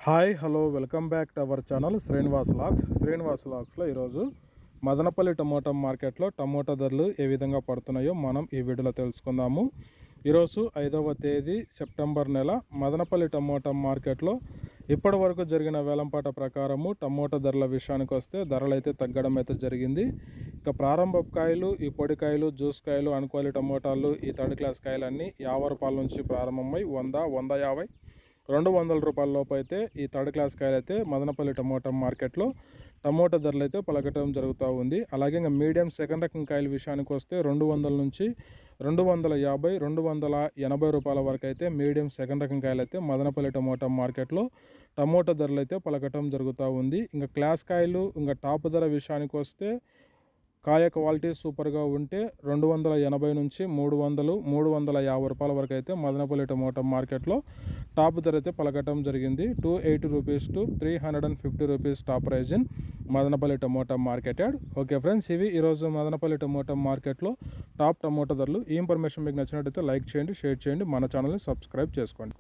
Hi hello welcome back to our channel Srinivas లాగ్స్లో ఈరోజు Madanapalle tomato మార్కెట్లో టమోటా ధరలు ఏ విధంగా పడుతున్నాయో మనం ఈ వీడియోలో తెలుసుకుందాము. ఈరోజు 5వ తేదీ సెప్టెంబర్ నెల మదనపల్లి టమోటా మార్కెట్లో ఇప్పటి వరకు జరిగిన వేలంపాట ప్రకారము టమోటా ధరల విషయానికి వస్తే ధరలు అయితే తగ్గడం అయితే జరిగింది. ఇక ప్రారంభపు కాయలు, ఈ పొడికాయలు, జ్యూస్ కాయలు, అన్క్వాలిటీ టమోటాలు, ఈ థర్డ్ క్లాస్ కాయలన్నీ 50 రూపాయల నుంచి ప్రారంభమై 100, 150, 200 రూపాయల లోపు అయితే ఈ థర్డ్ క్లాస్ కాయలు అయితే మదనపల్లి టమోటా మార్కెట్లో టమోటా ధరలు అయితే పలకటం జరుగుతూ ఉంది. అలాగే ఇంకా మీడియం సెకండ్ రకం కాయల విషయానికి వస్తే 200 నుంచి 250, 280 రూపాయల వరకు అయితే మీడియం సెకండ్ రకం కాయలు అయితే మదనపల్లి టమోటా మార్కెట్లో టమోటా ధరలు అయితే పలకటం జరుగుతూ ఉంది. ఇంకా క్లాస్ కాయలు ఇంకా టాప్ ధర విషయానికి వస్తే కాయ క్వాలిటీ సూపర్గా ఉంటే 280 నుంచి 300, 350 రూపాయల వరకు అయితే మదనపల్లి టమోటా మార్కెట్లో టాప్ ధర అయితే పలకటం జరిగింది. 280 rupees to 350 rupees top price in Madanapalle tomato market yard. Okay friends, ఇవి ఈరోజు మదనపల్లి టమోటా మార్కెట్లో టాప్ టమోటా ధరలు. ఈ ఇన్ఫర్మేషన్ మీకు నచ్చినట్టయితే లైక్ చేయండి, షేర్ చేయండి, మన ఛానల్ని సబ్స్క్రైబ్ చేసుకోండి.